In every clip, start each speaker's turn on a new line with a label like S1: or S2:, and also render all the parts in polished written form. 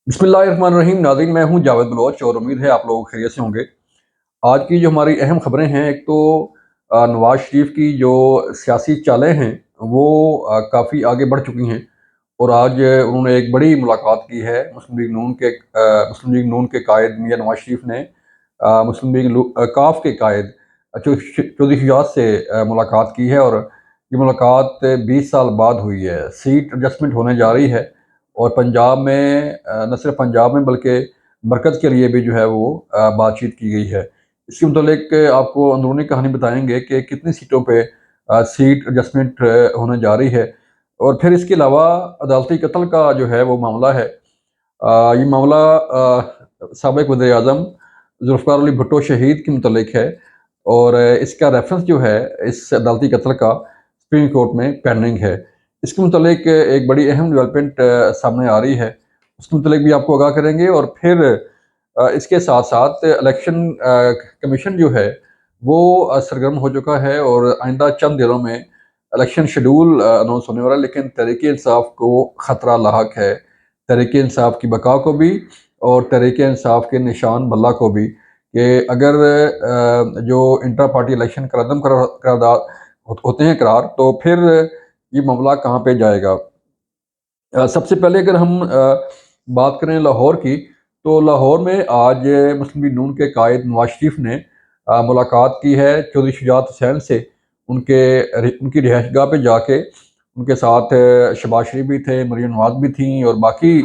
S1: बिस्मिल्लाहिर्रहमानिर्रहीम। नाज़रीन, मैं हूं जावेद बलोच और उम्मीद है आप लोग खैरियत से होंगे। आज की जो हमारी अहम खबरें हैं, एक तो नवाज़ शरीफ की जो सियासी चालें हैं वो काफ़ी आगे बढ़ चुकी हैं और आज उन्होंने एक बड़ी मुलाकात की है मुस्लिम लीग नून के कायद मियां नवाज शरीफ ने मुस्लिम लीग काफ के कायद चौधरी शुजात से मुलाकात की है। और ये मुलाकात 20 साल बाद हुई है। सीट एडजस्टमेंट होने जा रही है और पंजाब में न सिर्फ पंजाब में बल्कि मरकज़ के लिए भी जो है वो बातचीत की गई है। इसके मुतालिक आपको अंदरूनी कहानी बताएंगे कि कितनी सीटों पे सीट एडजस्टमेंट होने जा रही है। और फिर इसके अलावा अदालती कत्ल का जो है वो मामला है। ये मामला साबिक़ वज़ीर-ए-आज़म ज़ुल्फ़िकार अली भुट्टो शहीद के मुतल्लिक है और इसका रेफ़रेंस जो है इस अदालती कत्ल का सुप्रीम कोर्ट में पेंडिंग है। इसके मुतल्लिक एक बड़ी अहम डेवलपमेंट सामने आ रही है, उसके मुतल्लिक भी आपको आगाह करेंगे। और फिर इसके साथ-साथ इलेक्शन कमीशन जो है वो सरगर्म हो चुका है और आइंदा चंद दिनों में इलेक्शन शेड्यूल अनाउंस होने वाला है, लेकिन तहरीक-ए-इंसाफ को ख़तरा लाहक है। तहरीक-ए-इंसाफ की बका को भी और तहरीक-ए-इंसाफ के निशान बल्ला को भी, कि अगर जो इंटर पार्टी इलेक्शन का रदम करारदाद होते हैं करार, तो फिर ये मामला कहाँ पे जाएगा। सबसे पहले अगर हम बात करें लाहौर की, तो लाहौर में आज मुस्लिम लीग नून के कायद नवाज शरीफ ने मुलाकात की है चौधरी शुजात हुसैन से। उनकी रिहाइशगाह पे जाके उनके साथ शहबाज शरीफ भी थे, मरीम नवाज भी थी और बाकी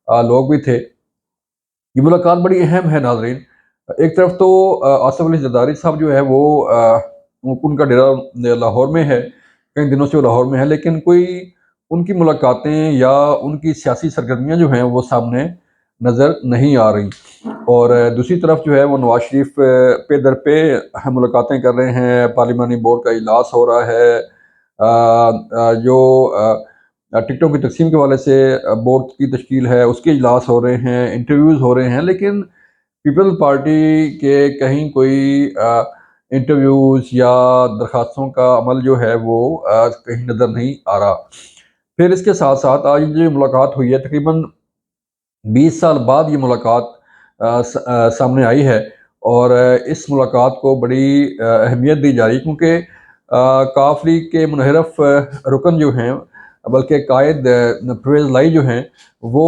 S1: लोग भी थे। ये मुलाकात बड़ी अहम है नाज़रीन। एक तरफ तो आसिफ अली ज़रदारी साहब जो है वो उनका डेरा लाहौर में है, कई दिनों से वो लाहौर में है, लेकिन कोई उनकी मुलाकातें या उनकी सियासी सरगर्मियाँ जो हैं वो सामने नज़र नहीं आ रही। और दूसरी तरफ जो है वो नवाज शरीफ पे दर पे मुलाकातें कर रहे हैं, पार्लिमानी बोर्ड का इजलास हो रहा है, जो टिकटों की तकसीम के हवाले से बोर्ड की तश्कील है उसके इजलास हो रहे हैं, इंटरव्यूज़ हो रहे हैं, लेकिन पीपल पार्टी के कहीं कोई इंटरव्यूज़ या दरखास्तों का अमल जो है वो कहीं नज़र नहीं आ रहा। फिर इसके साथ-साथ आज जो मुलाकात हुई है, तकरीबन 20 साल बाद ये मुलाकात सामने आई है और इस मुलाकात को बड़ी अहमियत दी जा रही है, क्योंकि काफ लीग के मुनहरफ रुकन जो हैं, बल्कि कायद परवेज़ लाई जो हैं, वो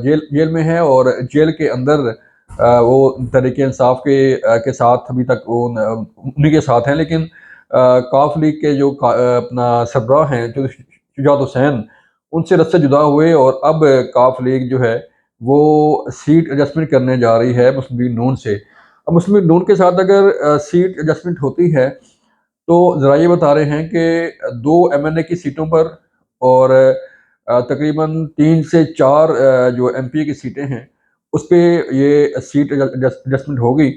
S1: जेल जेल में हैं और जेल के अंदर वो तहरीक-ए-इंसाफ के साथ अभी तक वो उन्हीं के साथ हैं। लेकिन काफ लीग के जो अपना सरबराह हैं जो शुजात हुसैन, उनसे रस्से जुदा हुए और अब काफ लीग जो है वो सीट एडजस्टमेंट करने जा रही है मुस्लिम लीग नून से। अब मुस्लिम लीग नून के साथ अगर सीट एडजस्टमेंट होती है, तो ज़रा ये बता रहे हैं कि 2 एमएनए की सीटों पर और तकरीबन 3 से 4 जो एमपी की सीटें हैं, उस पे ये सीट एडजस्टमेंट होगी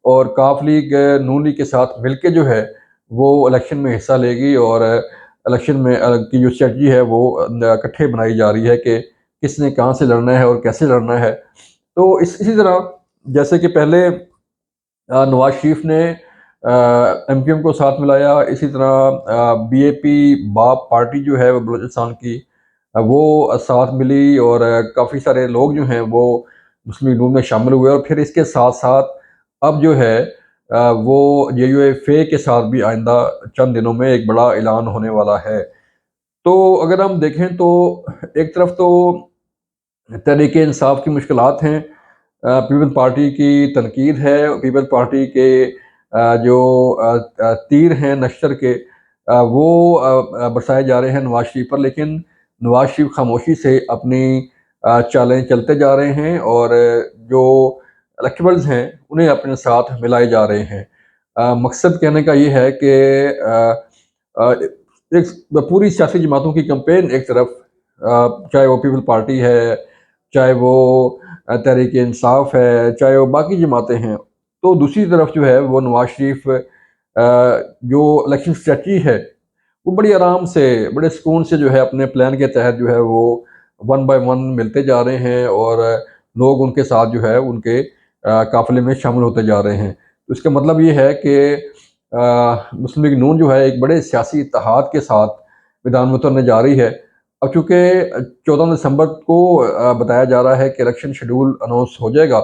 S1: और काफ लीग नून लीग के साथ मिलके जो है वो इलेक्शन में हिस्सा लेगी। और इलेक्शन में की जो स्ट्रेटजी है वो इकट्ठे बनाई जा रही है कि किसने कहाँ से लड़ना है और कैसे लड़ना है। तो इसी तरह जैसे कि पहले नवाज शरीफ ने एमक्यूएम को साथ मिलाया, इसी तरह बीएपी बाप पार्टी जो है वो बलूचिस्तान की वो साथ मिली और काफ़ी सारे लोग जो हैं वो मुस्लिम लीग नून में शामिल हुए। और फिर इसके साथ-साथ अब जो है वो जेयूएफए के साथ भी आइंदा चंद दिनों में एक बड़ा ऐलान होने वाला है। तो अगर हम देखें तो एक तरफ तो तहरीक-ए-इंसाफ की मुश्किलात हैं, पीपल्स पार्टी की तनकीद है, पीपल्स पार्टी के जो तीर हैं नश्तर के, वो बरसाए जा रहे हैं नवाज शरीफ पर, लेकिन नवाज शरीफ खामोशी से अपनी चालें चलते जा रहे हैं और जो इलेक्टेबल्स हैं उन्हें अपने साथ मिलाए जा रहे हैं। मकसद कहने का ये है कि अ, एक पूरी सियासी जमातों की कैंपेन एक तरफ, चाहे वो पीपल पार्टी है, चाहे वो तहरीक इंसाफ है, चाहे वो बाकी जमातें हैं, तो दूसरी तरफ जो है वो नवाज शरीफ जो इलेक्शन स्ट्रेटजी है वो बड़ी आराम से, बड़े सुकून से जो है अपने प्लान के तहत जो है वो वन बाय वन मिलते जा रहे हैं और लोग उनके साथ जो है उनके काफ़िले में शामिल होते जा रहे हैं। तो इसका मतलब ये है कि मुस्लिम लीग नून जो है एक बड़े सियासी इत्तेहाद के साथ मैदान में उतरने जा रही है। اب چونکہ 14 دسمبر کو بتایا جا رہا ہے کہ الیکشن شیڈول اناؤنس ہو جائے گا،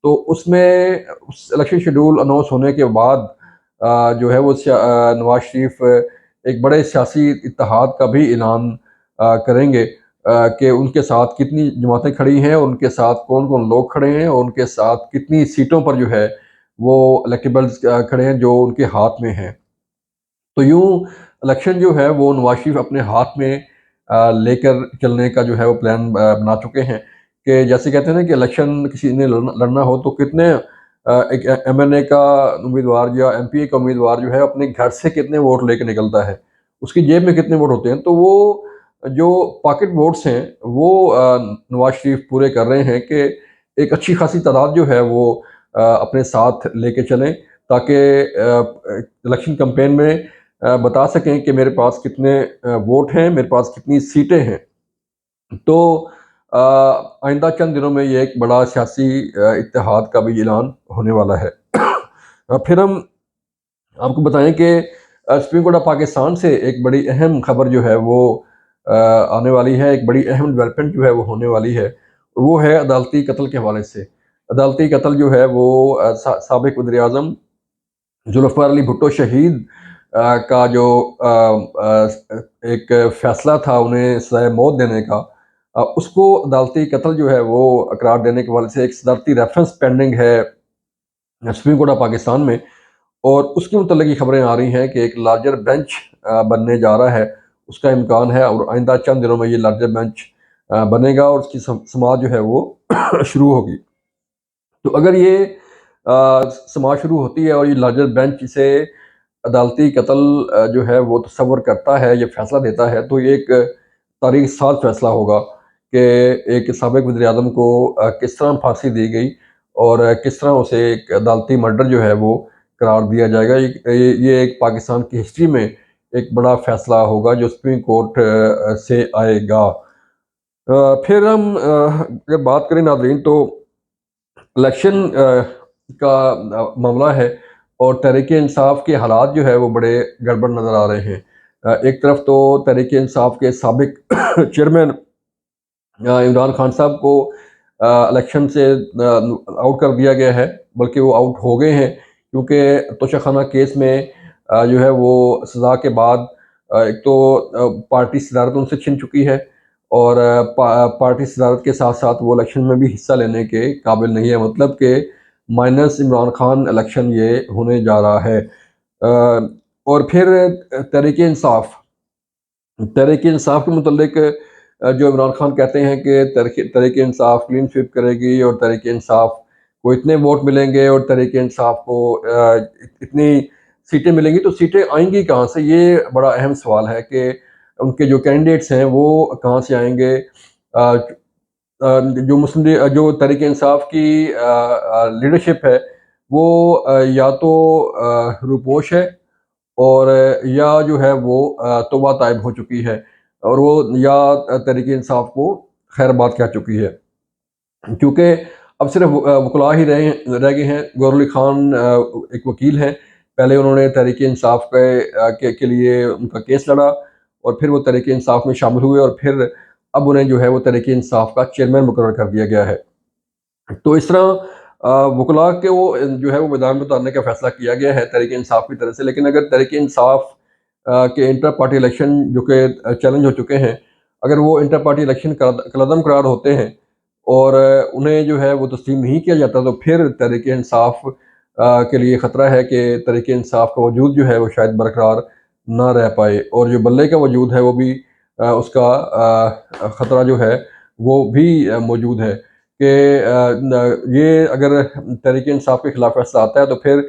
S1: تو اس میں اس الیکشن شیڈول اناؤنس ہونے کے بعد جو ہے وہ نواز شریف ایک بڑے سیاسی اتحاد کا بھی اعلان کریں گے کہ ان کے ساتھ کتنی جماعتیں کھڑی ہیں، اور ان کے ساتھ کون کون لوگ کھڑے ہیں، اور ان کے ساتھ کتنی سیٹوں پر جو ہے وہ الیکٹیبلز کھڑے ہیں جو ان کے ہاتھ میں ہیں۔ تو یوں الیکشن جو ہے وہ نواز شریف اپنے ہاتھ میں لے کر چلنے کا جو ہے وہ پلان بنا چکے ہیں، کہ جیسے کہتے ہیں نا کہ الیکشن کسی نے لڑنا ہو تو کتنے ایک ایم این اے کا امیدوار یا ایم پی اے کا امیدوار جو ہے اپنے گھر سے کتنے ووٹ لے کے نکلتا ہے، اس کی جیب میں کتنے ووٹ ہوتے ہیں، تو وہ جو پاکٹ ووٹس ہیں وہ نواز شریف پورے کر رہے ہیں کہ ایک اچھی خاصی تعداد جو ہے وہ اپنے ساتھ لے کے چلیں، تاکہ الیکشن کمپین میں بتا سکیں کہ میرے پاس کتنے ووٹ ہیں، میرے پاس کتنی سیٹیں ہیں۔ تو آئندہ چند دنوں میں یہ ایک بڑا سیاسی اتحاد کا بھی اعلان ہونے والا ہے۔ پھر ہم آپ کو بتائیں کہ سپریم کورٹ آف پاکستان سے ایک بڑی اہم خبر جو ہے وہ آنے والی ہے، ایک بڑی اہم ڈیولپمنٹ جو ہے وہ ہونے والی ہے، وہ ہے عدالتی قتل کے حوالے سے۔ عدالتی قتل جو ہے وہ سابق وزیر اعظم ذوالفقار علی بھٹو شہید کا جو ایک فیصلہ تھا انہیں سزائے موت دینے کا، اس کو عدالتی قتل جو ہے وہ قرار دینے کے حوالے سے ایک صدارتی ریفرنس پینڈنگ ہے سپریم کورٹ آف پاکستان میں، اور اس کے متعلق یہ خبریں آ رہی ہیں کہ ایک لارجر بینچ بننے جا رہا ہے، اس کا امکان ہے، اور آئندہ چند دنوں میں یہ لارجر بینچ بنے گا اور اس کی سماعت جو ہے وہ شروع ہوگی۔ تو اگر یہ سماعت شروع ہوتی ہے اور یہ لارجر بینچ اسے عدالتی قتل جو ہے وہ تصور کرتا ہے، یہ فیصلہ دیتا ہے، تو یہ ایک تاریخ ساز فیصلہ ہوگا کہ ایک سابق وزیر اعظم کو کس طرح پھانسی دی گئی اور کس طرح اسے ایک عدالتی مرڈر جو ہے وہ قرار دیا جائے گا۔ یہ ایک پاکستان کی ہسٹری میں ایک بڑا فیصلہ ہوگا جو سپریم کورٹ سے آئے گا۔ پھر ہم اگر بات کریں ناظرین، تو الیکشن کا معاملہ ہے، اور تحریک انصاف کے حالات جو ہے وہ بڑے گڑبڑ نظر آ رہے ہیں۔ ایک طرف تو تحریک انصاف کے سابق چیئرمین عمران خان صاحب کو الیکشن سے آؤٹ کر دیا گیا ہے، بلکہ وہ آؤٹ ہو گئے ہیں، کیونکہ توشہ خانہ کیس میں جو ہے وہ سزا کے بعد ایک تو پارٹی صدارت ان سے چھن چکی ہے، اور پارٹی صدارت کے ساتھ ساتھ وہ الیکشن میں بھی حصہ لینے کے قابل نہیں ہے، مطلب کہ مائنس عمران خان الیکشن یہ ہونے جا رہا ہے۔ اور پھر تحریک انصاف کے متعلق جو عمران خان کہتے ہیں کہ تحریک انصاف کلین سویپ کرے گی، اور تحریک انصاف کو اتنے ووٹ ملیں گے، اور تحریک انصاف کو اتنی سیٹیں ملیں گی، تو سیٹیں آئیں گی کہاں سے؟ یہ بڑا اہم سوال ہے کہ ان کے جو کینڈیڈیٹس ہیں وہ کہاں سے آئیں گے۔ جو تحریک انصاف کی لیڈرشپ ہے وہ یا تو روپوش ہے، اور یا جو ہے وہ توبہ طائب ہو چکی ہے، اور وہ یا تحریک انصاف کو خیر بات کہہ چکی ہے، کیونکہ اب صرف وکلاء ہی رہ گئے ہیں۔ گور علی خان ایک وکیل ہیں، پہلے انہوں نے تحریک انصاف کے لیے ان کا کیس لڑا، اور پھر وہ تحریک انصاف میں شامل ہوئے، اور پھر اب انہیں جو ہے وہ تحریک انصاف کا چیئرمین مقرر کر دیا گیا ہے۔ تو اس طرح وکلاء کے وہ جو ہے وہ میدان میں اتارنے کا فیصلہ کیا گیا ہے تحریک انصاف کی طرف سے، لیکن اگر تحریک انصاف کے انٹر پارٹی الیکشن جو کہ چیلنج ہو چکے ہیں، اگر وہ انٹر پارٹی الیکشن کالعدم قرار ہوتے ہیں اور انہیں جو ہے وہ تسلیم نہیں کیا جاتا، تو پھر تحریک انصاف کے لیے خطرہ ہے کہ تحریک انصاف کا وجود جو ہے وہ شاید برقرار نہ رہ پائے، اور جو بلے کا وجود ہے وہ بھی اس کا خطرہ جو ہے وہ بھی موجود ہے کہ یہ اگر تحریک انصاف کے خلاف فیصلہ آتا ہے تو پھر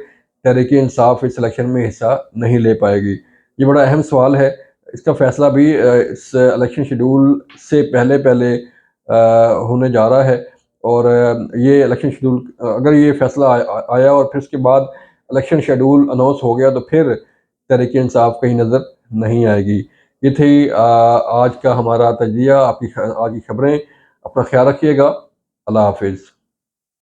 S1: تحریک انصاف اس الیکشن میں حصہ نہیں لے پائے گی۔ یہ بڑا اہم سوال ہے، اس کا فیصلہ بھی اس الیکشن شیڈول سے پہلے ہونے جا رہا ہے، اور یہ الیکشن شیڈول اگر یہ فیصلہ آیا اور پھر اس کے بعد الیکشن شیڈول اناؤنس ہو گیا، تو پھر تحریک انصاف کہیں نظر نہیں آئے گی۔ یہ تھی آج کا ہمارا تجزیہ، آج کی خبریں۔ اپنا خیال رکھیے گا۔ اللہ حافظ۔